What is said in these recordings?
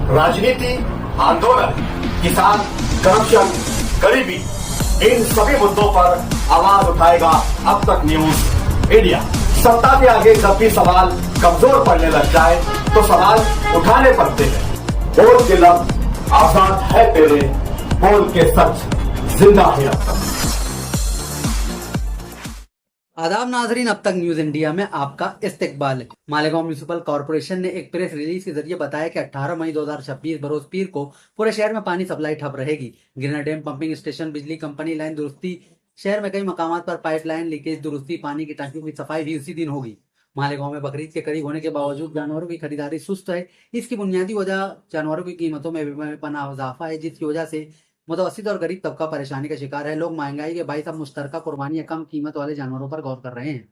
राजनीति, आंदोलन, किसान, करप्शन, गरीबी, इन सभी मुद्दों पर आवाज उठाएगा अब तक न्यूज इंडिया। सत्ता के आगे जब भी सवाल कमजोर पड़ने लग जाए तो सवाल उठाने पड़ते हैं। बोल के लफ्ज आजाद है तेरे, बोल के सच जिंदा है अब तक। आदाब नाजरीन, अब तक न्यूज इंडिया में आपका इस्तकबाल है। मालेगांव म्यूनिसिपल कॉर्पोरेशन ने एक प्रेस रिलीज के जरिए बताया कि 18 मई 2026 बरोज पीर को पूरे शहर में पानी सप्लाई ठप रहेगी। गिरना डैम पंपिंग स्टेशन, बिजली कंपनी लाइन दुरुस्ती, शहर में कई मकामात पर पाइपलाइन लीकेज दुरुस्ती, पानी की टंकियों की सफाई भी उसी दिन होगी। मालेगांव में बकरीद के करीब होने के बावजूद जानवरों की खरीदारी सुस्त है। इसकी बुनियादी वजह जानवरों की कीमतों में बेपनाह इजाफा है, जिसकी वजह से मुतवस्सित और गरीब तबका परेशानी का शिकार है। लोग महंगाई के बाईस अब मुश्तरका कुर्बानी या कम कीमत वाले जानवरों पर गौर कर रहे हैं।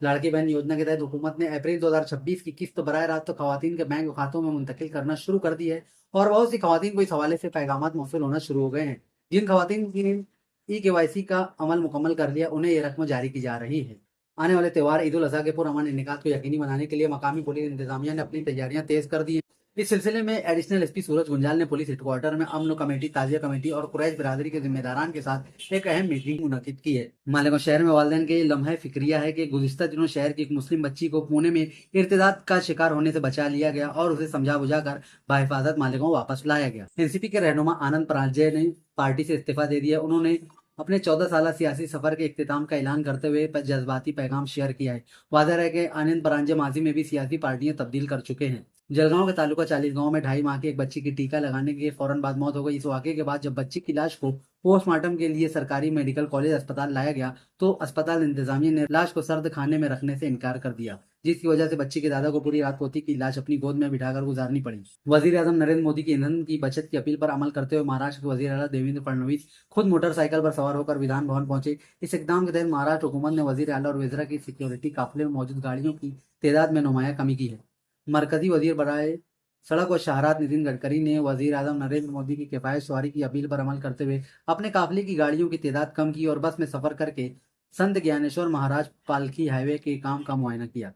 लड़की बहन योजना के तहत हुकूमत ने अप्रैल 2026 की किस्त बराह रास्त खवातीन के बैंक खातों में मुंतकिल करना शुरू कर दी है और बहुत सी खवातीन को इस हवाले से पैगामात मौसूल होना शुरू हो गए हैं। जिन खवातीन की KYC का अमल मुकम्मल कर लिया, उन्हें ये रकम जारी की जा रही है। आने वाले त्यौहार ईद उल अजहा के पुरअमन इनेकाद को यकीनी बनाने के लिए मकामी पुलिस इंतजामिया ने अपनी तैयारियां तेज कर दी हैं। इस सिलसिले में एडिशनल SP सूरज गुंजाल ने पुलिस हेडक्वार्टर में अमन कमेटी, ताजिया कमेटी और कुरैश बिरादरी के जिम्मेदारान के साथ एक अहम मीटिंग मुनक्किद की है। मालेगांव शहर में वालिदैन के लम्हा फिक्रिया है कि गुज़िश्ता दिनों शहर की एक मुस्लिम बच्ची को पुणे में इर्तिदाद का शिकार होने से बचा लिया गया और उसे समझा बुझाकर बाहिफाजत मालेगांव वापस लाया गया। NCP के रहनुमा आनंद परांजय ने पार्टी से इस्तीफा दे दिया। उन्होंने अपने 14 साल सियासी सफर के इख्तिताम का ऐलान करते हुए जज्बाती पैगाम शेयर किया है। वाज़ेह है कि आनंद परांजय माजी में भी सियासी पार्टियां तब्दील कर चुके हैं। जलगांव के तालुका 40 गांव में 2.5 माह की एक बच्ची की टीका लगाने के फौरन बाद मौत हो गई। इस वाक़े के बाद जब बच्ची की लाश को पोस्टमार्टम के लिए सरकारी मेडिकल कॉलेज अस्पताल लाया गया तो अस्पताल इंतजामिया ने लाश को सर्द खाने में रखने से इनकार कर दिया, जिसकी वजह से बच्ची के दादा को पूरी रात पोती की लाश अपनी गोद में बिठाकर गुजारनी पड़ी। वजीर आजम नरेंद्र मोदी की ईंधन की बचत की अपील पर अमल करते हुए महाराष्ट्र के वजीर आला देवेंद्र फडणवीस खुद मोटरसाइकिल पर सवार होकर विधान भवन पहुंचे। इस इकदाम के तहत महाराष्ट्र हुकूमत ने वजीर आला और वज़ीरा की सिक्योरिटी काफिले में मौजूद गाड़ियों की तादाद में नुमाया कमी की है। मरकजी वजीर बराए सड़क और शहरात नितिन गडकरी ने वजीर आजम नरेंद्र मोदी की किफायत सवारी की अपील पर अमल करते हुए अपने काफिले की गाड़ियों की तादाद कम की और बस में सफर करके संत ज्ञानेश्वर महाराज पालकी हाईवे के काम का मुआयना किया।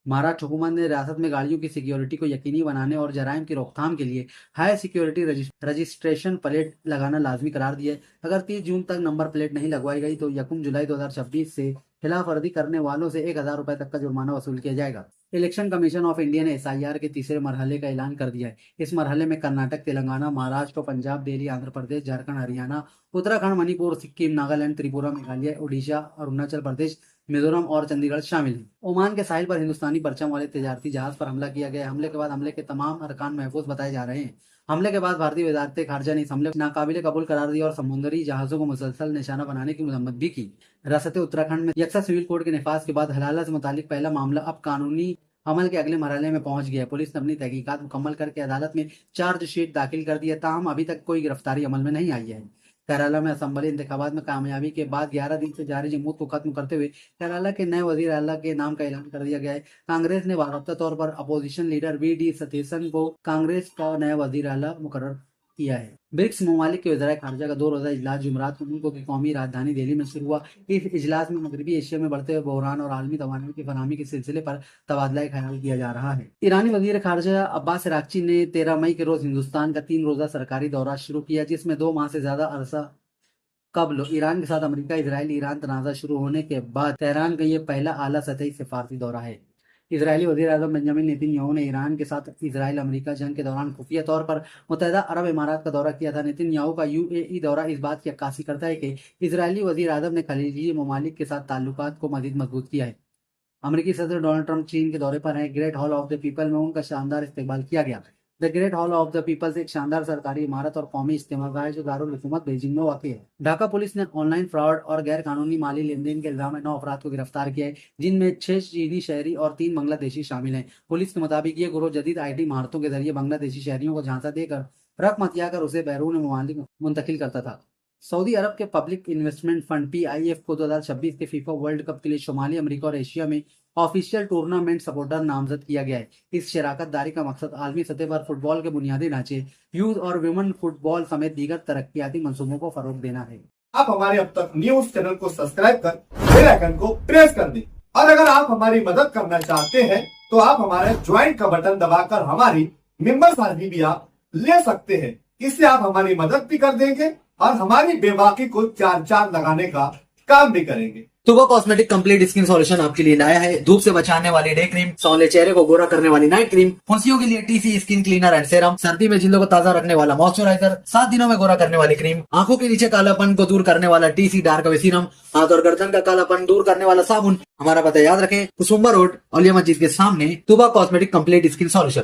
महाराष्ट्र हुकूमत ने रियासत में गाड़ियों की सिक्योरिटी को यकीनी बनाने और जराइम की रोकथाम के लिए हाई सिक्योरिटी रजिस्ट्रेशन प्लेट लगाना लाजमी करार दिया है। अगर 30 जून तक नंबर प्लेट नहीं लगवाई गई तो 1 जुलाई 2026 से खिलाफ वर्जी करने वालों से 1000 रुपए तक का जुर्माना वसूल किया जाएगा। इलेक्शन कमीशन ऑफ इंडिया ने SIR के तीसरे मरहले का ऐलान कर दिया है। इस मरहले में कर्नाटक, तेलंगाना, महाराष्ट्र, पंजाब, दिल्ली, आंध्र प्रदेश, झारखंड, हरियाणा, उत्तराखंड, मणिपुर, सिक्किम, नागालैंड, त्रिपुरा, मेघालय, उड़ीसा, अरुणाचल प्रदेश, मिजोरम और चंडीगढ़ शामिल हैं। ओमान के साहिल पर हिंदुस्तानी परचम वाले तजारती जहाज पर हमला किया गया। हमले के बाद हमले के तमाम अरकान महफूज बताए जा रहे हैं। हमले के बाद भारतीय वजारत खारजा ने इस हमले को नाकाबिले कबूल करार दिया और समुद्री जहाजों को मुसलसल निशाना बनाने की मजम्मत भी की। रियासत उत्तराखंड में यकसा सिविल कोड के निफाज के बाद हलाला से मुतालिक पहला मामला अब कानूनी अमल के अगले मरहले में पहुंच गया है। पुलिस ने अपनी तहकीकात मुकम्मल करके अदालत में चार्जशीट दाखिल कर दी है, ताहम अभी तक कोई गिरफ्तारी अमल में नहीं आई है। केरला में असम्बली इंतखाबात में कामयाबी के बाद 11 दिन से जारी जमूत को खत्म करते हुए केरला के नए वजीर आला के नाम का ऐलान कर दिया गया है। कांग्रेस ने बाकायदा तौर पर अपोजिशन लीडर VD सतीशन को कांग्रेस का नया वजीर आला मुकर्रर किया है। ब्रिक्स ममालिक के वज़ीर खारजा का 2 रोज़ा इजलास जुमरात को मुल्कों की कौमी राजधानी दिल्ली में शुरू हुआ। इस इजलास में मगरबी एशिया में बढ़ते हुए बहरान और आलमी तवानाई की फरहमी के सिलसिले पर तबादला ख्याल किया जा रहा है। ईरानी वजीर खारजा अब्बास अरागची ने 13 मई के रोज हिंदुस्तान का 3 रोज़ा सरकारी दौरा शुरू किया, जिसमें 2 माह से ज्यादा अरसा कबल ईरान के साथ अमेरिका इजराइल ईरान तनाज़ा शुरू होने के बाद तेहरान का ये पहला आला सतही सिफारती दौरा है। इजरायली वज़ीर आज़म बेंजामिन नेतन्याहू ने ईरान के साथ इजराइल अमेरिका जंग के दौरान खुफिया तौर पर मुत्तहिदा अरब इमारात का दौरा किया था। नेतन्याहू का UAE दौरा इस बात की अक्कासी करता है कि इजरायली वज़ीर आज़म ने खलीजी ममालिक के साथ ताल्लुकात को मज़ीद मजबूत किया है। अमेरिकी सदर डोनाल्ड ट्रंप चीन के दौरे पर हैं। Great hall of the people में उनका शानदार इस्तेकबाल किया गया। The great hall of the peoples एक शानदार सरकारी इमारत और कौमी इज्तिमागाह है जो दारुल हुकूमत बीजिंग में वाक़ है। ढाका पुलिस ने ऑनलाइन फ्रॉड और गैर कानूनी माली लेन देन के इल्जाम में 9 अफराद को गिरफ्तार किया है, जिनमें 6 चीनी शहरी और 3 बांग्लादेशी शामिल हैं। पुलिस के मुताबिक ये गिरोह जदीद IT महारतों के जरिए बांग्लादेशी शहरियों को झांसा देकर रकम हथिया कर उसे बैरून ममालिक मुंतकिल करता था। सऊदी अरब के पब्लिक इन्वेस्टमेंट फंड PIF को 2026 के FIFA वर्ल्ड कप के लिए शुमाली अमेरिका और एशिया में ऑफिशियल टूर्नामेंट सपोर्टर नामजद किया गया है। इस शराकत दारी का मकसद आलमी सतह पर फुटबॉल के बुनियादी ढांचे, यूथ और वुमेन फुटबॉल समेत दीगर तरक्याती मंसूबों को फरोग देना है। आप हमारे अब तक न्यूज चैनल को सब्सक्राइब कर बेल आइकन को प्रेस कर दें और अगर आप हमारी मदद करना चाहते हैं तो आप हमारे ज्वाइन का बटन दबाकर हमारी मेंबर्स आरपी भी आप ले सकते हैं। इससे आप हमारी मदद भी कर देंगे और हमारी बेबाकी को चार चांद लगाने का काम भी करेंगे। तुबा कॉस्मेटिक कंप्लीट स्किन सॉल्यूशन आपके लिए लाया है धूप से बचाने वाली डे क्रीम, सौंले चेहरे को गोरा करने वाली नाइट क्रीम, फुंसियों के लिए TC skin cleaner and serum, सर्दी में जिल्दों को ताजा रखने वाला मॉइस्चराइजर, 7 दिनों में गोरा करने वाली क्रीम, आंखों के नीचे कालापन को दूर करने वाला टीसी डार्क वे सीरम, हाथ और गर्दन का कालापन दूर करने वाला साबुन। हमारा पता याद रखें, कुसुम्बा रोड, औलिया मस्जिद के सामने, तुबा कॉस्मेटिक कंप्लीट स्किन सॉल्यूशन।